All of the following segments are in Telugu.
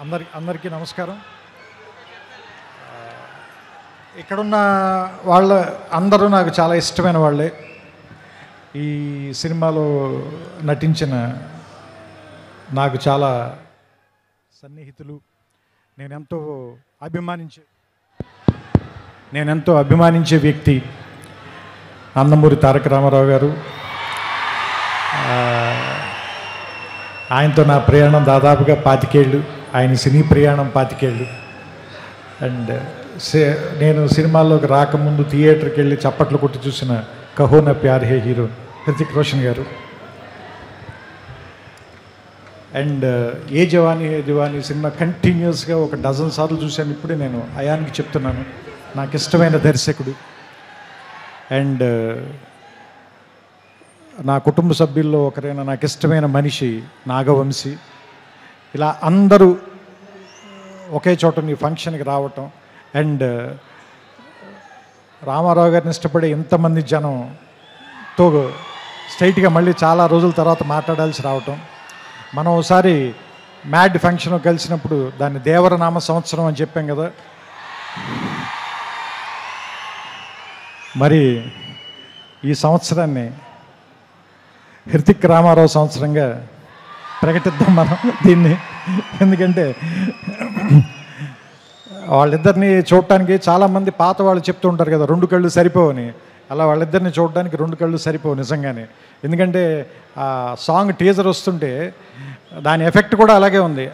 అందరికీ నమస్కారం. ఇక్కడున్న వాళ్ళ అందరూ నాకు చాలా ఇష్టమైన వాళ్ళే. ఈ సినిమాలో నటించిన నాకు చాలా సన్నిహితులు. నేనెంతో అభిమానించే వ్యక్తి నందమూరి తారక రామారావు గారు. ఆయనతో నా ప్రయాణం దాదాపుగా 25 ఏళ్ళు, ఆయన సినీ ప్రయాణం 25 ఏళ్ళు. అండ్ నేను సినిమాల్లోకి రాకముందు థియేటర్కి వెళ్ళి చప్పట్లు కొట్టి చూసిన కహో నా ప్యార్ హే హీరో హృతిక్ రోషన్ గారు. అండ్ ఏ జవానీ సినిమా కంటిన్యూస్గా ఒక డజన్ సార్లు చూశాను. ఇప్పుడే నేను అయాన్కి చెప్తున్నాను, నాకు ఇష్టమైన దర్శకుడు. అండ్ నా కుటుంబ సభ్యుల్లో ఒకరైన నాకు ఇష్టమైన మనిషి నాగవంశీ. ఇలా అందరూ ఒకే చోట నీ ఫంక్షన్కి రావటం, అండ్ రామారావు గారిని ఇష్టపడే ఎంతమంది జనంతో స్ట్రైట్గా మళ్ళీ చాలా రోజుల తర్వాత మాట్లాడాల్సి రావటం. మనం ఒకసారి మ్యాడ్ ఫంక్షన్ కలిసినప్పుడు దాన్ని దేవరనామ సంవత్సరం అని చెప్పాం కదా. మరి ఈ సంవత్సరాన్ని హృతిక్ రామారావు సంవత్సరంగా ప్రకటిద్దాం మనం దీన్ని. ఎందుకంటే వాళ్ళిద్దరిని చూడటానికి చాలామంది పాత వాళ్ళు చెప్తూ ఉంటారు కదా, 2 కళ్ళు సరిపోవని. అలా వాళ్ళిద్దరిని చూడడానికి 2 కళ్ళు సరిపోవు నిజంగానే. ఎందుకంటే ఆ సాంగ్ టీజర్ వస్తుంటే దాని ఎఫెక్ట్ కూడా అలాగే ఉంది.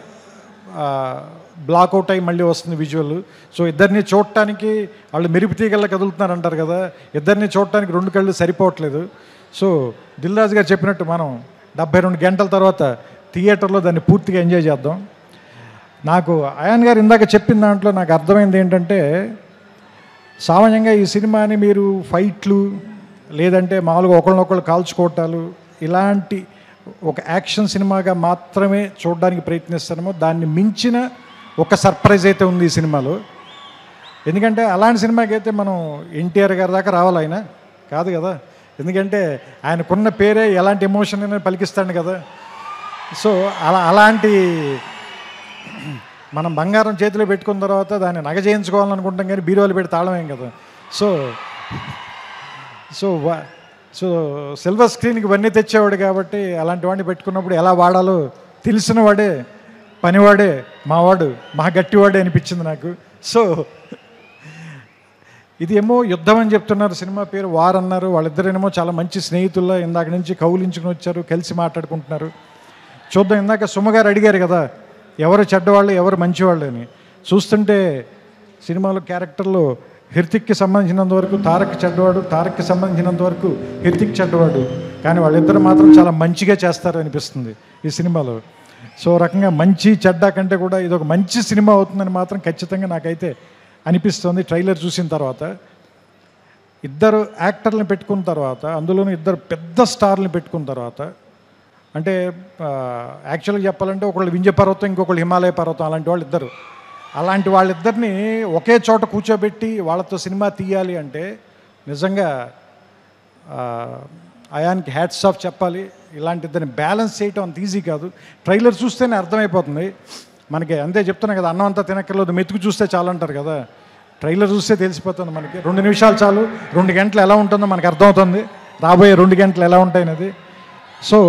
బ్లాక్అవుట్ అయ్యి మళ్ళీ వస్తుంది విజువల్. సో ఇద్దరిని చూడటానికి వాళ్ళు మెరుపు తీగల్లా కదులుతున్నారు అంటారు కదా, ఇద్దరిని చూడటానికి 2 కళ్ళు సరిపోవట్లేదు. సో దిల్ రాజు గారు చెప్పినట్టు మనం 72 గంటల తర్వాత థియేటర్లో దాన్ని పూర్తిగా ఎంజాయ్ చేద్దాం. నాకు అయాన్ గారు ఇందాక చెప్పిన దాంట్లో నాకు అర్థమైంది ఏంటంటే, సామాన్యంగా ఈ సినిమాని మీరు ఫైట్లు లేదంటే మామూలుగా ఒకళ్ళనొకళ్ళు కాల్చుకోవటాలు ఇలాంటి ఒక యాక్షన్ సినిమాగా మాత్రమే చూడడానికి ప్రయత్నిస్తామో, దాన్ని మించిన ఒక సర్ప్రైజ్ అయితే ఉంది ఈ సినిమాలో. ఎందుకంటే అలాంటి సినిమాకి అయితే మనం ఎన్టీఆర్ గారి దాకా రావాలి, ఆయన కాదు కదా. ఎందుకంటే ఆయనకున్న పేరే ఎలాంటి ఎమోషన్ అయినా పలికిస్తాడు కదా. సో అలాంటి మనం బంగారం చేతిలో పెట్టుకున్న తర్వాత దాన్ని నగ చేయించుకోవాలనుకుంటాం, కానీ బీరువాలు పెట్టి తాళమేం కదా. సో సో సో సిల్వర్ స్క్రీన్కి ఇవన్నీ తెచ్చేవాడు కాబట్టి అలాంటి వాడిని పెట్టుకున్నప్పుడు ఎలా వాడాలో తెలిసిన వాడే, పనివాడే, మావాడు, మా గట్టివాడే అనిపించింది నాకు. సో ఇది ఏమో యుద్ధం అని చెప్తున్నారు, సినిమా పేరు వార్ అన్నారు. వాళ్ళిద్దరేమో చాలా మంచి స్నేహితుల్లో ఇందాక నుంచి కౌలించుకుని వచ్చారు, కలిసి మాట్లాడుకుంటున్నారు. చూద్దాం. ఇందాక సుమగారు అడిగారు కదా ఎవరు చెడ్డవాళ్ళు ఎవరు మంచివాళ్ళు అని. చూస్తుంటే సినిమాలో క్యారెక్టర్లో హృతిక్కి సంబంధించినంత వరకు తారక్ చెడ్డవాడు, తారక్కి సంబంధించినంత వరకు హృతిక్ చెడ్డవాడు. కానీ వాళ్ళిద్దరు మాత్రం చాలా మంచిగా చేస్తారు అనిపిస్తుంది ఈ సినిమాలో. సో రకంగా మంచి చెడ్డ కంటే కూడా ఇది ఒక మంచి సినిమా అవుతుందని మాత్రం ఖచ్చితంగా నాకైతే అనిపిస్తుంది. ట్రైలర్ చూసిన తర్వాత ఇద్దరు యాక్టర్లను పెట్టుకున్న తర్వాత, అందులోనూ ఇద్దరు పెద్ద స్టార్లను పెట్టుకున్న తర్వాత, అంటే యాక్చువల్గా చెప్పాలంటే ఒకళ్ళు వింధ్య పర్వతం, ఇంకొకళ్ళు హిమాలయ పర్వతం, అలాంటి వాళ్ళు ఇద్దరు. అలాంటి వాళ్ళిద్దరిని ఒకే చోట కూర్చోబెట్టి వాళ్ళతో సినిమా తీయాలి అంటే నిజంగా అయాన్కి హ్యాట్స్ ఆఫ్ చెప్పాలి. ఇలాంటి ఇద్దరిని బ్యాలెన్స్ చేయటం అంత ఈజీ కాదు. ట్రైలర్ చూస్తేనే అర్థమైపోతుంది మనకి. అంతే చెప్తున్నా కదా, అన్నం అంతా తినక్కర్లేదు, మెతుకు చూస్తే చాలు అంటారు కదా. ట్రైలర్ చూస్తే తెలిసిపోతుంది మనకి. 2 నిమిషాలు చాలు, 2 గంటలు ఎలా ఉంటుందో మనకు అర్థమవుతుంది, రాబోయే 2 గంటలు ఎలా ఉంటాయనేది. సో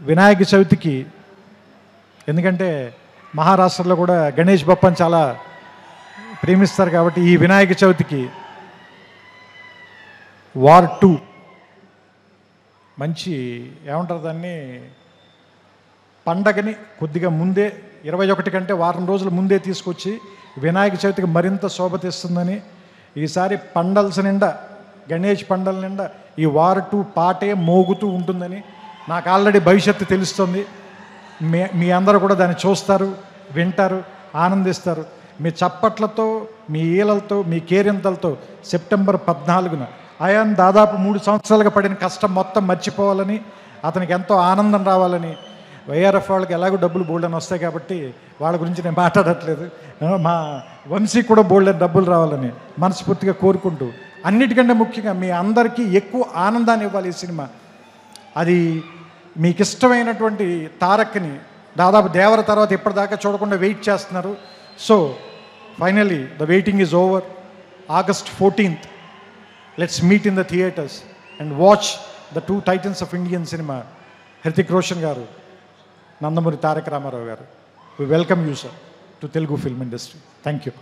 వినాయక చవితికి, ఎందుకంటే మహారాష్ట్రలో కూడా గణేష్ బప్పని చాలా ప్రేమిస్తారు కాబట్టి, ఈ వినాయక చవితికి వార్ 2 మంచి ఏమంటారు దాన్ని, పండగని కొద్దిగా ముందే 21 కంటే వారం రోజుల ముందే తీసుకొచ్చి వినాయక చవితికి మరింత శోభ తెస్తుందని, ఈసారి పండల్స్ నిండా, గణేష్ పండల నిండా ఈ వార్ 2 పాటే మోగుతూ ఉంటుందని నాకు ఆల్రెడీ భవిష్యత్తు తెలుస్తుంది. మీ అందరూ కూడా దాన్ని చూస్తారు, వింటారు, ఆనందిస్తారు. మీ చప్పట్లతో, మీ ఈలలతో, మీ కేరింతలతో సెప్టెంబర్ 14న అయాన్ దాదాపు 3 సంవత్సరాలుగా పడిన కష్టం మొత్తం మర్చిపోవాలని, అతనికి ఎంతో ఆనందం రావాలని, వైఆర్ఎఫ్ వాళ్ళకి ఎలాగో డబ్బులు బోల్డని వస్తాయి కాబట్టి వాళ్ళ గురించి నేను మాట్లాడట్లేదు, మా వంశీ కూడా బోల్డని డబ్బులు రావాలని మనస్ఫూర్తిగా కోరుకుంటూ, అన్నిటికంటే ముఖ్యంగా మీ అందరికీ ఎక్కువ ఆనందాన్ని ఇవ్వాలి ఈ సినిమా. అది మీకు ఇష్టమైనటువంటి తారక్ని దాదాపు దేవర తర్వాత ఇప్పటిదాకా చూడకుండా వెయిట్ చేస్తున్నారు. So finally the waiting is over. August 14th, let's meet in the theaters and watch the two titans of Indian cinema, Hrithik Roshan garu, Nandamuri Tarak Ramarao garu. We welcome you, sir, to Telugu film industry. Thank you.